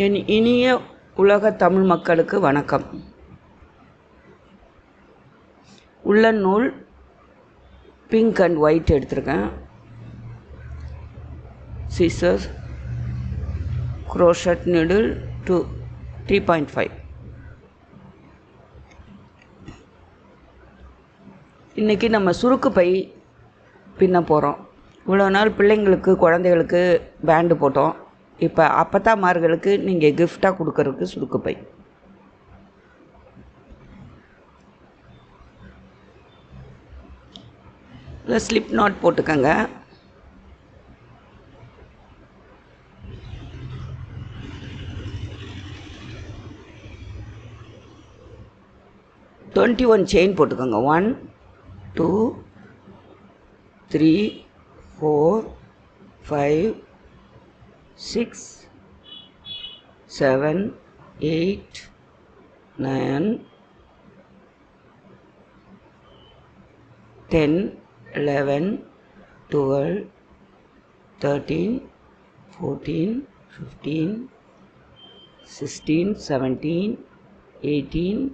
என் இனிய உலக தமிழ் மக்களுக்கு வணக்கம். உள்ளன் நூல் பிங்க் அண்ட் ஒயிட் எடுத்திருக்கேன். Scissors, crochet needle to 3.5. இன்றைக்கி நம்ம சுருக்கு பை பின்ன போகிறோம். இவ்வளோ நாள் பிள்ளைங்களுக்கு குழந்தைகளுக்கு பேண்டு போட்டோம். இப்போ அப்பத்தாமார்களுக்கு நீங்கள் கிஃப்டாக கொடுக்கறதுக்கு சுருக்கு பை. இல்லை ஸ்லிப் நாட் போட்டுக்கோங்க. டுவெண்ட்டி 1 செயின் போட்டுக்கோங்க. 1 2 3 4 5 6 7 8 9 10 11 12 13 14 15 16 17 18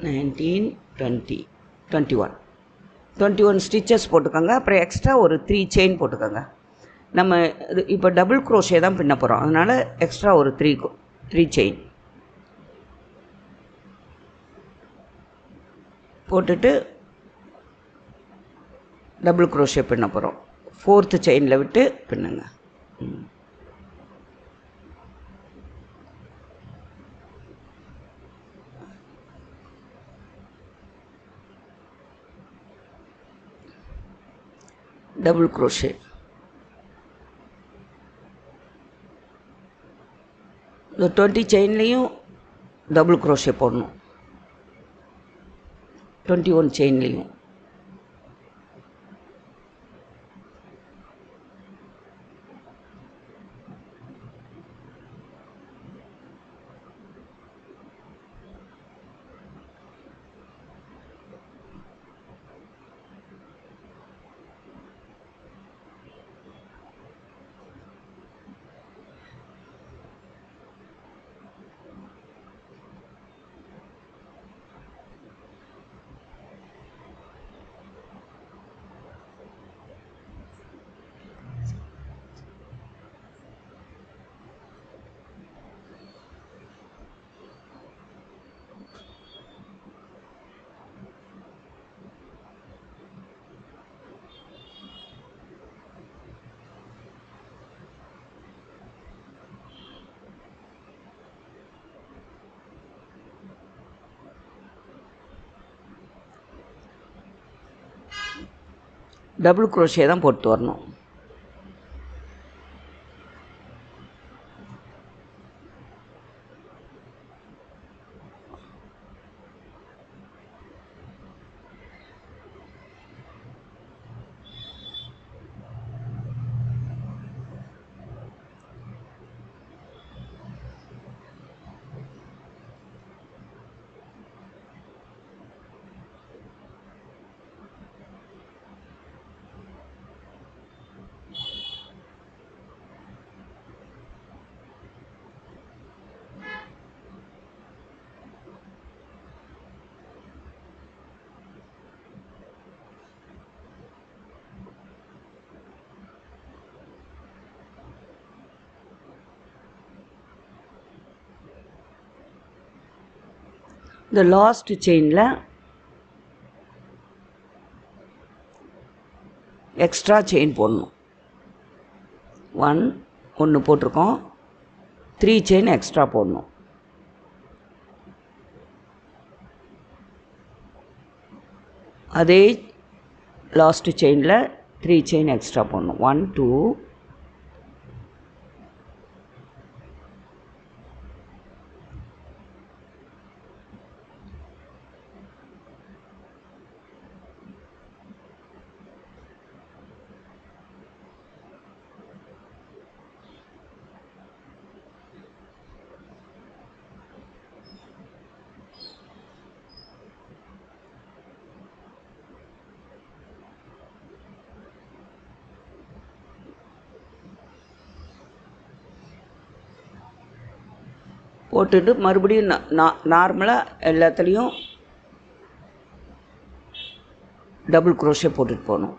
19 20 21 ஸ்டிச்சஸ் போட்டுக்கோங்க. அப்புறம் எக்ஸ்ட்ரா ஒரு 3 செயின் போட்டுக்கோங்க. நம்ம இது இப்போ டபுள் க்ரோஷே தான் பின்ன போகிறோம். அதனால் எக்ஸ்ட்ரா ஒரு 3 செயின் போட்டுட்டு டபுள் க்ரோஷே பின்ன போகிறோம். 4th செயினில் விட்டு பின்னுங்க. Double crochet. இந்த 20 செயின்லேயும் டபுள் க்ரோஷே போடணும். 21 செயின்லேயும். டபுள் க்ரோஷே தான் போட்டு வரணும். இந்த லாஸ்ட் செயினில் எக்ஸ்ட்ரா செயின் போடணும். 1 போட்டிருக்கோம். 3 செயின் எக்ஸ்ட்ரா போடணும். அதே லாஸ்ட் செயினில் 3 செயின் எக்ஸ்ட்ரா போடணும். 1 2 1 போட்டுட்டு மறுபடியும் நார்மலாக எல்லாத்துலேயும் டபுள் குரோஷே போட்டுட்டு போகணும்.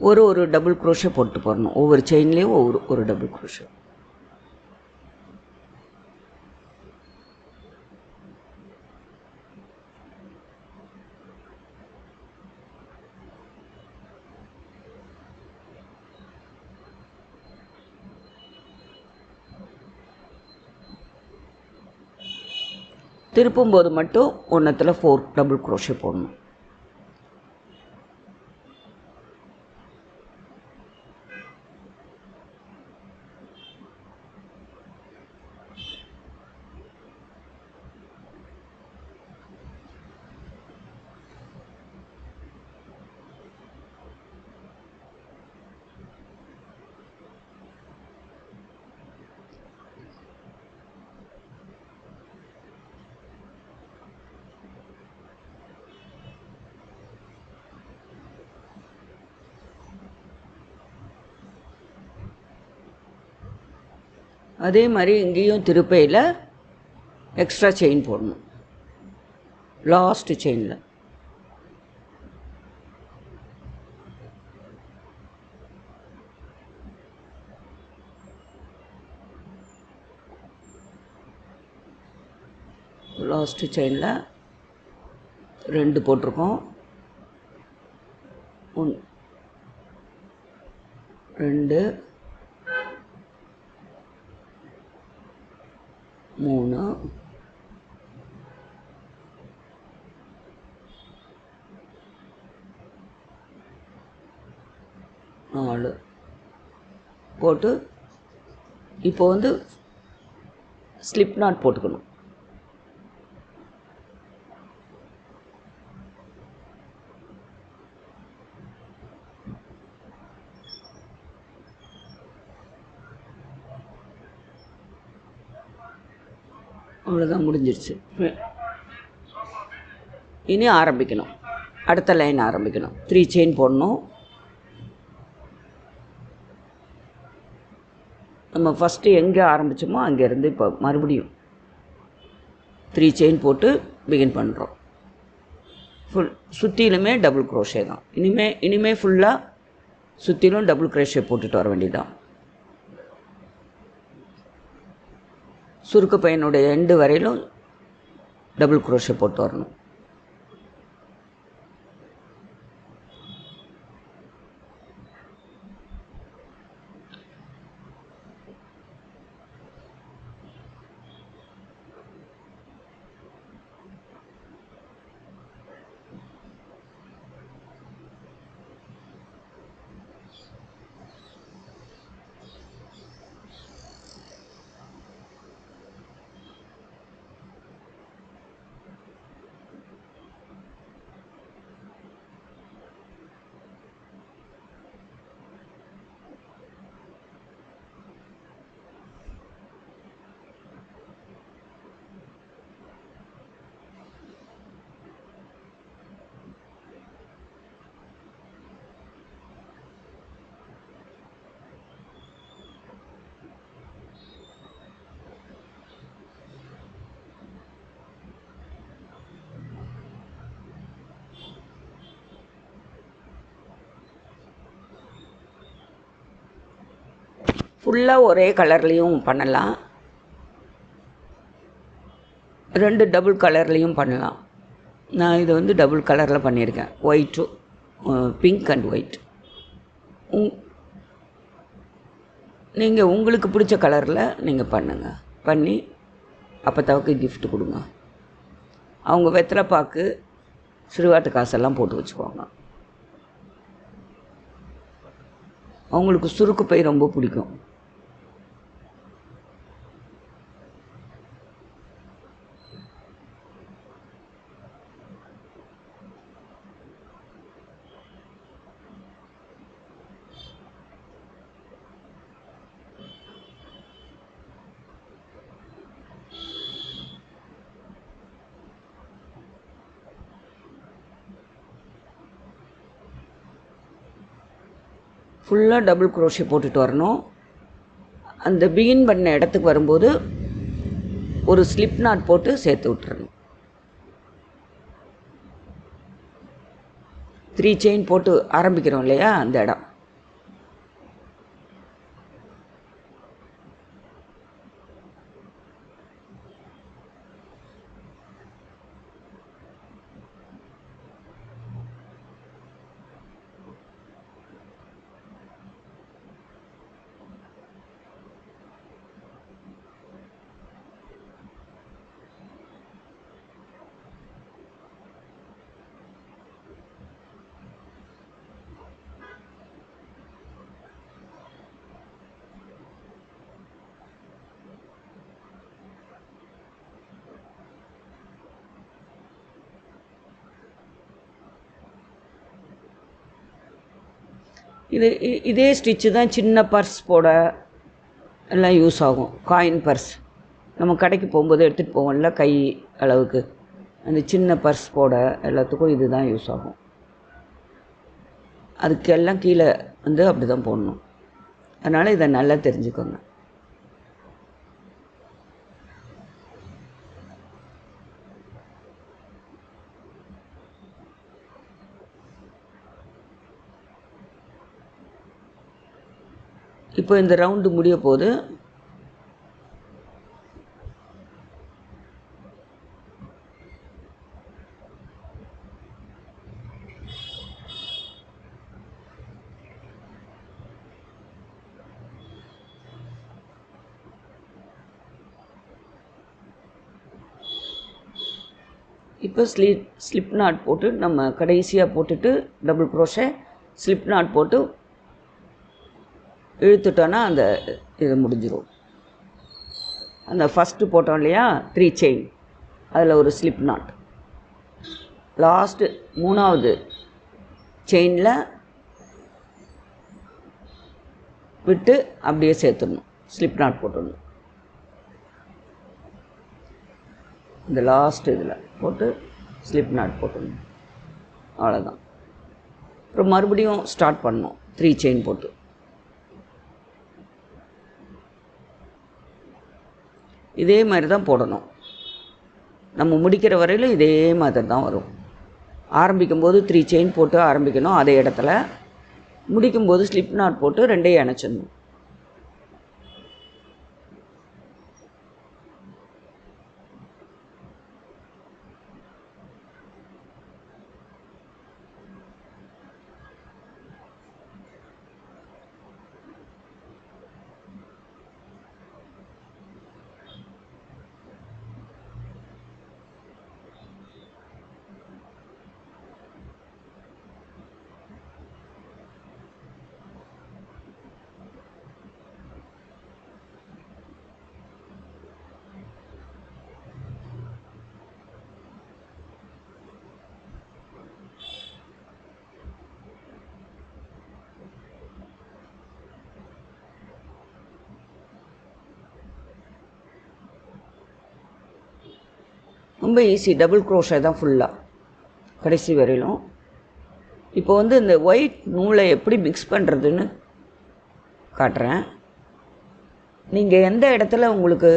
ஒரு டபுள் குரோஷே போட்டு போடணும். ஒவ்வொரு செயின்லேயும் ஒரு டபுள் குரோஷே. திருப்பும்போது மட்டும் ஒன்றத்தில் 4 டபுள் குரோஷே போடணும். அதே மாதிரி இங்கேயும் திருப்பையில் எக்ஸ்ட்ரா செயின் போடணும். லாஸ்ட் செயினில் ரெண்டு போட்டிருக்கோம். 1 2 3 4 போட்டு இப்போ வந்து ஸ்லிப் நாட் போட்டுக்கணும். அவ்வளோதான், முடிஞ்சிருச்சு. இனி ஆரம்பிக்கணும், அடுத்த லைன் ஆரம்பிக்கணும். 3 செயின் போடணும். நம்ம ஃபஸ்ட்டு எங்கே ஆரம்பித்தோமோ அங்கேருந்து இப்போ மறுபடியும் 3 செயின் போட்டு பிகின் பண்ணுறோம். சுற்றிலுமே டபுள் குரோஷே தான். இனிமே ஃபுல்லாக சுற்றிலும் டபுள் குரோஷே போட்டுட்டு வர வேண்டியதுதான். சுருக்கு பையனுடைய எண்டு வரையிலும் டபுள் குரோஷே போட்டு வரணும். ஃபுல்லாக ஒரே கலர்லேயும் பண்ணலாம், 2 டபுள் கலர்லேயும் பண்ணலாம். நான் இது வந்து டபுள் கலரில் பண்ணியிருக்கேன், ஒயிட்டு பிங்க் அண்ட் ஒயிட். நீங்கள் உங்களுக்கு பிடிச்ச கலரில் நீங்கள் பண்ணுங்கள். பண்ணி அப்பத்தாவுக்கு கிஃப்ட் கொடுங்க. அவங்க வெத்தலை பாக்கு சிறுவாட்டு காசெல்லாம் போட்டு வச்சுக்குவாங்க. அவங்களுக்கு சுருக்கு பை ரொம்ப பிடிக்கும். ஃபுல்லாக டபுள் குரோஷே போட்டுட்டு வரணும். அந்த பிகின் பண்ண இடத்துக்கு வரும்போது ஒரு ஸ்லிப் நாட் போட்டு சேர்த்து விட்டுறணும். 3 செயின் போட்டு ஆரம்பிக்கிறோம் இல்லையா, அந்த இடம். இதே ஸ்டிச்சு தான் சின்ன பர்ஸ் போட எல்லாம் யூஸ் ஆகும். காயின் பர்ஸ் நம்ம கடைக்கு போகும்போது எடுத்துகிட்டு போவோம்ல, கை அளவுக்கு, அந்த சின்ன பர்ஸ் போட எல்லாத்துக்கும் இது தான் யூஸ் ஆகும். அதுக்கெல்லாம் கீழே வந்து அப்படி தான் போடணும். அதனால் இதை நல்லா தெரிஞ்சுக்கோங்க. இப்போ இந்த ரவுண்டு முடிய போகுது. இப்போ ஸ்லிப் நாட் போட்டு நம்ம கடைசியாக போட்டுட்டு டபுள் குரோஷே ஸ்லிப் நாட் போட்டு இழுத்துட்டோன்னா அந்த இது முடிஞ்சிடும். அந்த ஃபஸ்ட்டு போட்டோம் இல்லையா 3 செயின், அதில் ஒரு ஸ்லிப் நாட் லாஸ்ட்டு 3வது செயினில் விட்டு அப்படியே சேர்த்துடணும். ஸ்லிப் நாட் போட்டுடணும். இந்த லாஸ்ட் இதில் போட்டு ஸ்லிப் நாட் போட்டுடணும். அவ்வளோதான். அப்புறம் மறுபடியும் ஸ்டார்ட் பண்ணணும் 3 செயின் போட்டு. இதே மாதிரி தான் போடணும். நம்ம முடிக்கிற வரையிலும் இதே மாதிரி தான் வரும். ஆரம்பிக்கும்போது 3 செயின் போட்டு ஆரம்பிக்கணும் அதே இடத்துல. முடிக்கும்போது ஸ்லிப் நாட் போட்டு 2ஐயும் இணைச்சிடணும். ரொம்ப ஈஸி. டபுள் குரோஷே தான் ஃபுல்லாக கடைசி வரையிலும். இப்போ வந்து இந்த ஒயிட் நூலை எப்படி மிக்ஸ் பண்ணுறதுன்னு காட்டுறேன். நீங்கள் எந்த இடத்துல உங்களுக்கு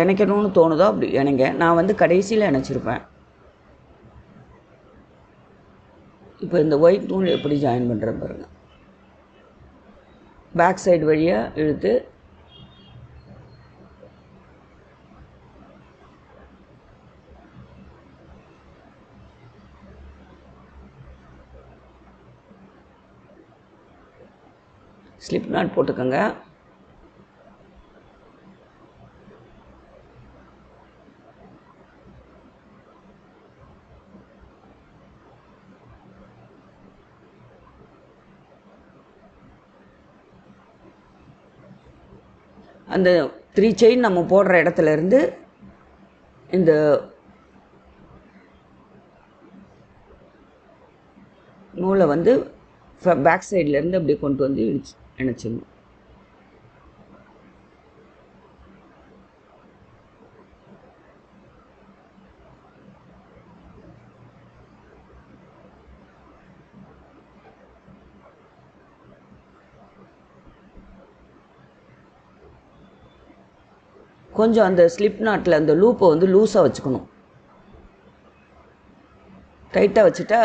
இணைக்கணும்னு தோணுதோ அப்படி இணைங்க. நான் வந்து கடைசியில் இணைச்சிருப்பேன். இப்போ இந்த ஒயிட் நூல் எப்படி ஜாயின் பண்ணுறது பாருங்கள். பேக் சைடு வழியாக இழுத்து ஸ்லிப் நாட் போட்டுக்கோங்க. அந்த 3 செயின் நம்ம போடுற இடத்துல இருந்து இந்த நூலை வந்து பேக் சைட்லேருந்து அப்படியே கொண்டு வந்து இணைச்சிடணும். கொஞ்சம் அந்த ஸ்லிப் நாட்டில் அந்த லூப்பை வந்து லூஸாக வச்சுக்கணும். டைட்டாக வச்சுட்டா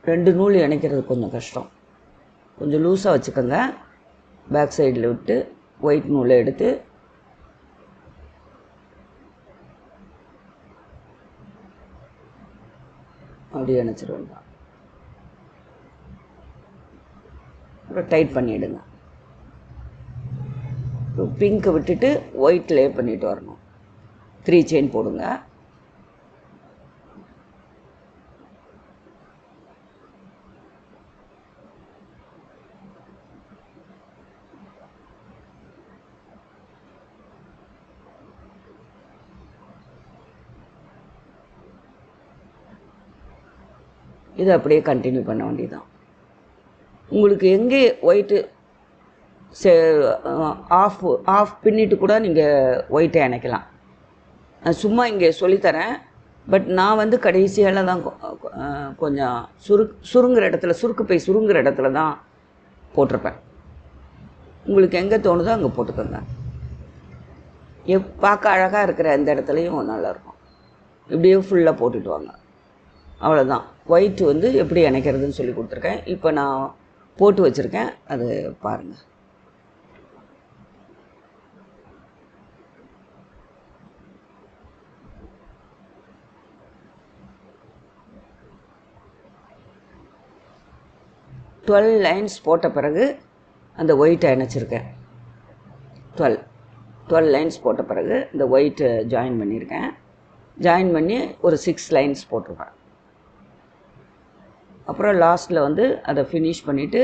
2 நூல் இணைக்கிறது கொஞ்சம் கஷ்டம். கொஞ்சம் லூஸாக வச்சுக்கோங்க. பேக் சைடில் விட்டு ஒயிட் நூலை எடுத்து அப்படியே இணைச்சிட வேண்டாம். அப்புறம் டைட் பண்ணிவிடுங்க. பிங்க்கை விட்டுட்டு ஒயிட் லே பண்ணிட்டு வரணும். 3 செயின் போடுங்க. இதை அப்படியே கண்டினியூ பண்ண வேண்டியதுதான். உங்களுக்கு எங்கே ஒயிட்டு ஆஃப் பின்னிட்டு கூட நீங்கள் ஒயிட்டை இணைக்கலாம். நான் சும்மா இங்கே சொல்லித்தரேன். பட் நான் வந்து கடைசியால் தான் கொஞ்சம் சுருங்குற இடத்துல, சுருங்குற இடத்துல தான் போட்டிருப்பேன். உங்களுக்கு எங்கே தோணுதோ அங்கே போட்டுக்கோங்க. பார்க்க அழகாக இருக்கிற எந்த இடத்துலையும் நல்லாயிருக்கும். இப்படியே ஃபுல்லாக போட்டுட்டு வாங்க. அவ்வளோதான். ஒயிட் வந்து எப்படி இணைக்கிறதுன்னு சொல்லி கொடுத்துருக்கேன். இப்போ நான் போட்டு வச்சுருக்கேன், அது பாருங்கள். டுவெல் லைன்ஸ் போட்ட பிறகு அந்த ஒயிட்டை இணைச்சிருக்கேன். 12 லைன்ஸ் போட்ட பிறகு இந்த ஒயிட்டை ஜாயின் பண்ணியிருக்கேன். ஜாயின் பண்ணி ஒரு 6 லைன்ஸ் போட்டிருக்கேன். அப்புறம் லாஸ்ட்டில் வந்து அதை ஃபினிஷ் பண்ணிவிட்டு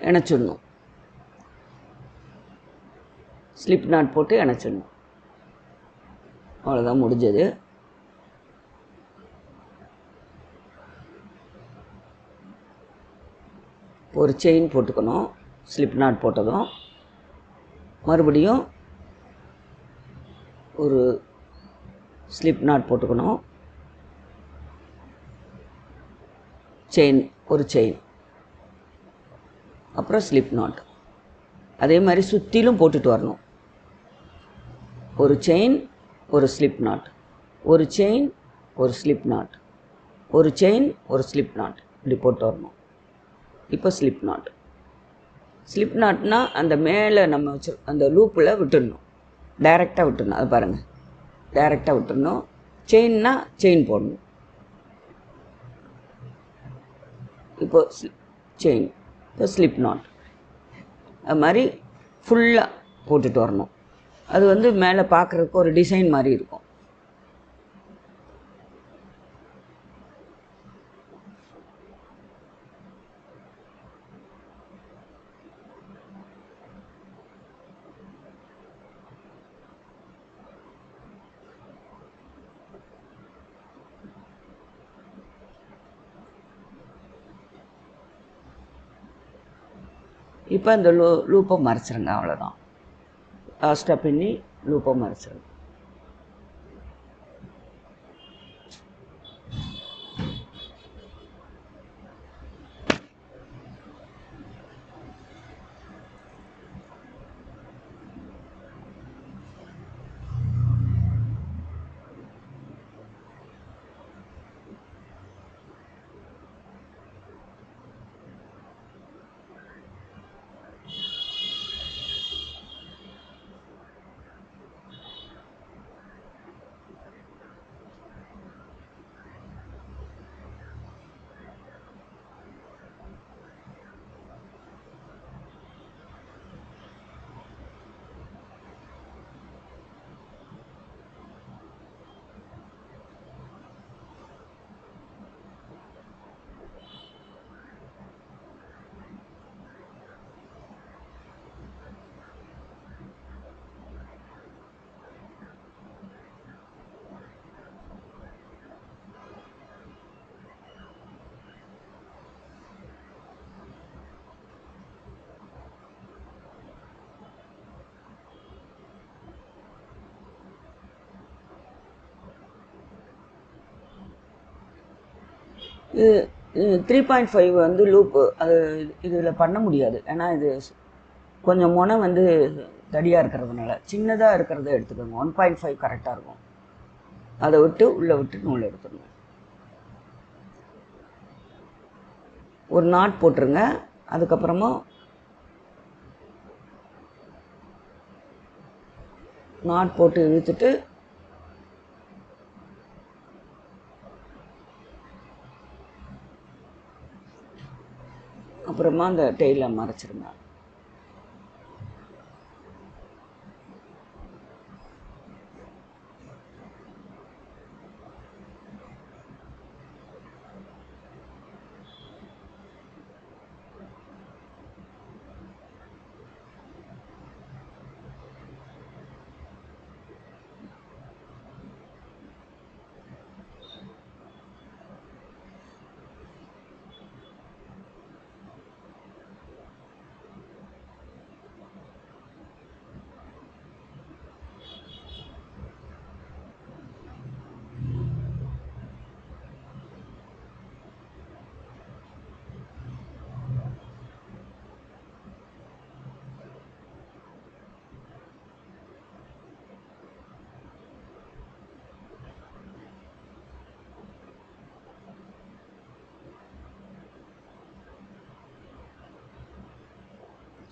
இணைச்சிடணும். ஸ்லிப் நாட் போட்டு இணைச்சிடணும். அவ்வளோதான், முடிஞ்சது. ஒரு செயின் போட்டுக்கணும். ஸ்லிப் நாட் போட்டதும் மறுபடியும் ஒரு ஸ்லிப் நாட் போட்டுக்கணும். ஒரு செயின், அப்புறம் ஸ்லிப் நாட். அதே மாதிரி சுற்றிலும் போட்டுட்டு வரணும். ஒரு செயின், ஒரு ஸ்லிப் நாட், ஒரு செயின், ஒரு ஸ்லிப் நாட், ஒரு செயின், ஒரு ஸ்லிப் நாட், இப்படி போட்டு வரணும். இப்போ ஸ்லிப் நாட். ஸ்லிப் நாட்னா அந்த மேலே நம்ம வச்சு அந்த லூப்பில் விட்டுடணும். டைரெக்டாக விட்டுடணும். அது பாருங்கள், டைரெக்டாக விட்டுடணும். செயின்னா செயின் போடணும். இப்போ செயின், இப்போ ஸ்லிப் நாட். அது மாதிரி ஃபுல்லாக போட்டுட்டு வரணும். அது வந்து மேலே பார்க்குறதுக்கு ஒரு டிசைன் மாதிரி இருக்கும். இப்போ அந்த லூப்பை மறைச்சிருங்க. அவ்வளோதான். லாஸ்ட்டாக பின்னி லூப்பை மறைச்சிருங்க. இது 3.5 வந்து லூப்பு அது இதில் பண்ண முடியாது. ஏன்னா இது கொஞ்சம் முனை வந்து தடியாக இருக்கிறதுனால சின்னதாக இருக்கிறத எடுத்துக்கோங்க. 1.5 கரெக்டாக இருக்கும். அதை விட்டு உள்ளே விட்டு நூல் எடுத்துடணும். ஒரு நாட் போட்டுருங்க. அதுக்கப்புறமா நாட் போட்டு இழுத்துட்டு அப்புறமா அந்த டெயிலை மறைச்சிருங்க.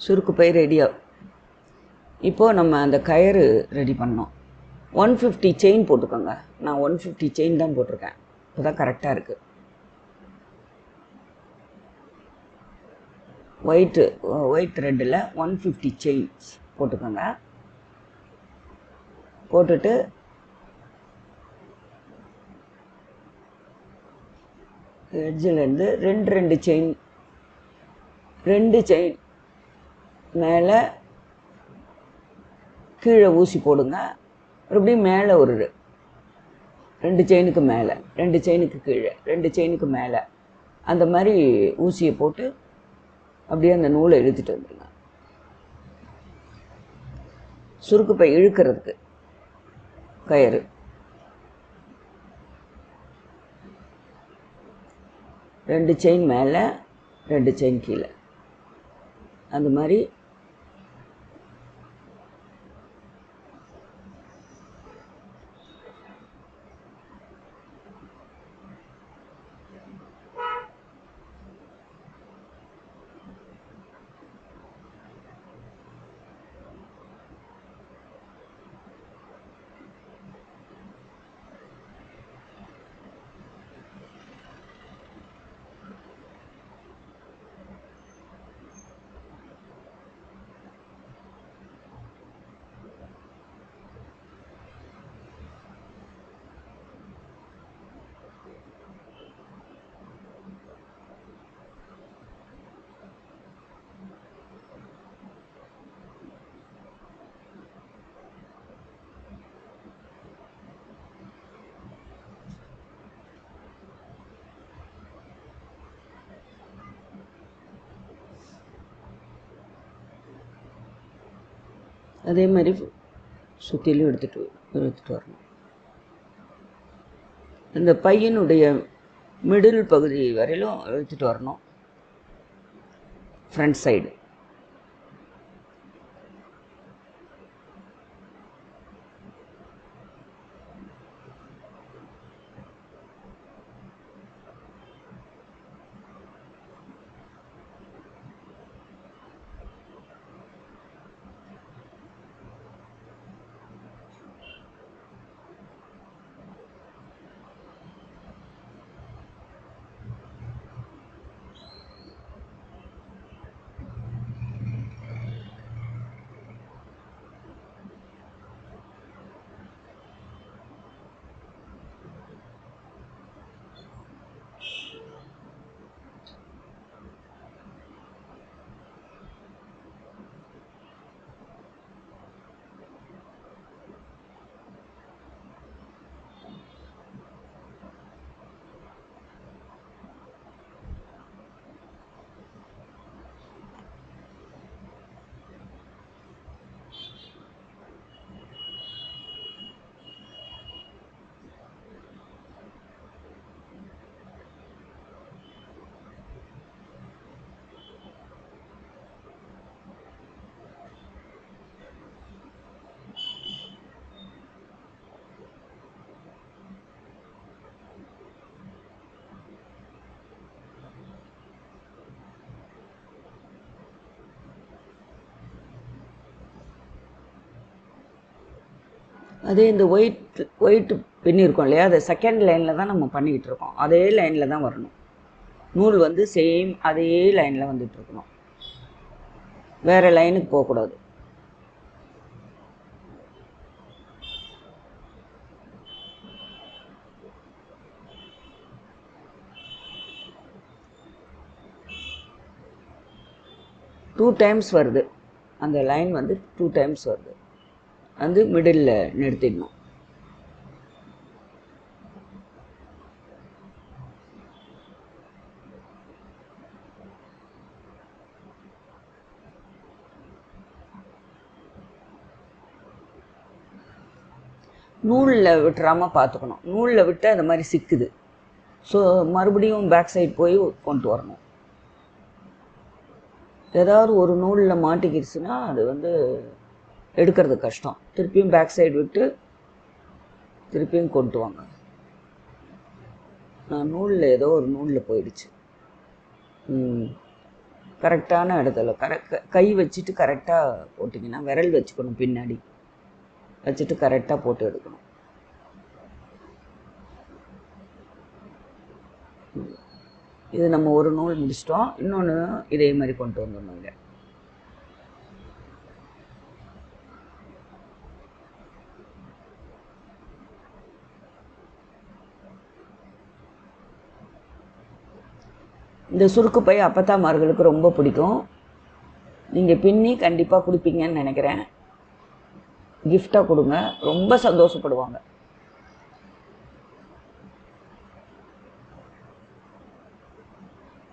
சுருக்கு பை ரெடியாக. இப்போது நம்ம அந்த கயிறு ரெடி பண்ணோம். 150 செயின் போட்டுக்கோங்க. நான் 150 செயின் தான் போட்டிருக்கேன். இப்போ தான் கரெக்டாக இருக்குது. ஒயிட் த்ரெட்டில் 150 செயின்ஸ் போட்டுக்கோங்க. போட்டுட்டு எட்ஜிலேருந்து ரெண்டு செயின் மேலே கீழே ஊசி போடுங்க. மறுபடியும் மேலே ஒரு 2 செயினுக்கு மேலே, 2 செயினுக்கு கீழே, 2 செயினுக்கு மேலே, அந்த மாதிரி ஊசியை போட்டு அப்படியே அந்த நூலை இழுத்துட்டு வந்துடுங்க. சுருக்கு பை இழுக்கிறதுக்கு கயிறு 2 செயின் மேலே, 2 செயின் கீழே, அந்த மாதிரி அதே மாதிரி சுற்றிலும் எடுத்துகிட்டு வரணும். இந்த பையனுடைய மிடில் பகுதி வரையிலும் எடுத்துகிட்டு வரணும். ஃப்ரண்ட் சைடு அதே இந்த ஒயிட் பின்னிருக்கோம் இல்லையா, அதை செகண்ட் லைனில் தான் நம்ம பண்ணிக்கிட்டு இருக்கோம். அதே லைனில் தான் வரணும். நூல் வந்து சேம் அதே லைனில் வந்துட்டு இருக்கணும், வேறு லைனுக்கு போகக்கூடாது. டூ டைம்ஸ் வருது, அந்த லைன் வந்து 2 டைம்ஸ் வருது, வந்து மிடில் நிறுத்திடணும். நூலில் விட்டுறாமல் பார்த்துக்கணும். நூலில் விட்டு அந்த மாதிரி சிக்குது, ஸோ மறுபடியும் பேக் சைடு போய் கொண்டு வரணும். ஏதாவது ஒரு நூலில் மாட்டிக்கிடுச்சுன்னா அது வந்து எடுக்கிறது கஷ்டம். திருப்பியும் பேக் சைடு விட்டு திருப்பியும் கொண்டு வாங்க. நான் நூலில் ஏதோ ஒரு நூலில் போயிடுச்சு. கரெக்டான இடத்துல கை வச்சுட்டு கரெக்டாக போட்டிங்கன்னா, விரல் வச்சுக்கணும், பின்னாடி வச்சுட்டு கரெக்டாக போட்டு எடுக்கணும். இது நம்ம ஒரு நூல் முடிச்சிட்டோம், இன்னொன்று இதே மாதிரி கொண்டு வந்துடணுங்க. இந்த சுருக்கு பை அப்பத்தாமார்களுக்கு ரொம்ப பிடிக்கும். நீங்கள் பின்னி கண்டிப்பாக கொடுப்பீங்கன்னு நினைக்கிறேன். கிஃப்டாக கொடுங்க, ரொம்ப சந்தோஷப்படுவாங்க.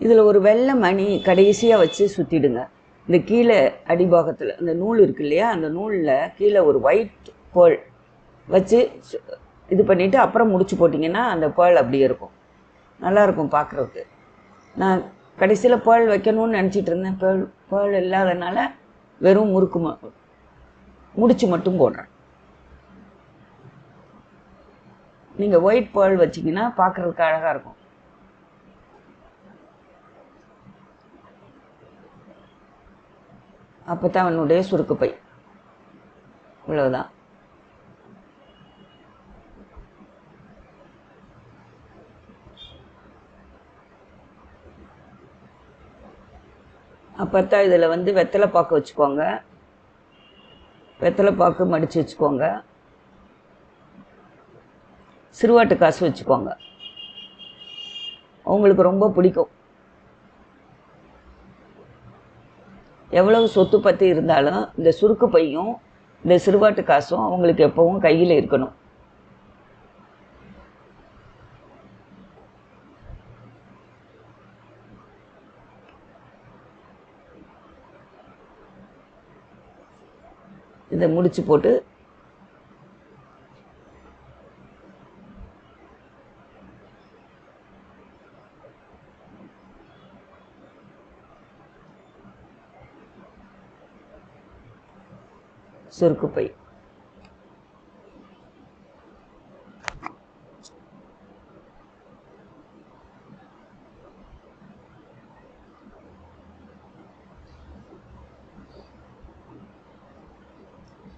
இதில் ஒரு வெள்ளை மணி கடைசியாக வச்சு சுற்றிடுங்க. இந்த கீழே அடிபாகத்தில் இந்த நூல் இருக்கு இல்லையா, அந்த நூலில் கீழே ஒரு ஒயிட் பேர்ல் வச்சு இது பண்ணிவிட்டு அப்புறம் முடிச்சு போட்டிங்கன்னா அந்த பேர்ல் அப்படியே இருக்கும், நல்லாயிருக்கும் பார்க்குறதுக்கு. நான் கடைசியில் பேர்ல் வைக்கணும்னு நினச்சிட்டு இருந்தேன், பேர்ல் இல்லாதனால வெறும் முடிச்சு மட்டும் போடுறேன். நீங்கள் ஒயிட் பேர்ல் வச்சிங்கன்னா பார்க்குறதுக்கு அழகாக இருக்கும். அப்போ தான் அவனுடைய சுருக்கு பை. இவ்வளவுதான். அப்போ தான் இதில் வந்து வெத்தலை பாக்கு வச்சுக்கோங்க, வெத்தலை பாக்கு மடித்து வச்சுக்கோங்க, சிறுவாட்டு காசு வச்சுக்கோங்க, அவங்களுக்கு ரொம்ப பிடிக்கும். எவ்வளவு சொத்து பற்றி இருந்தாலும் இந்த சுருக்கு பையும் இந்த சிறுவாட்டு காசும் அவங்களுக்கு எப்பவும் கையில் இருக்கணும். இதை முடிச்சு போட்டு சுருக்கு பை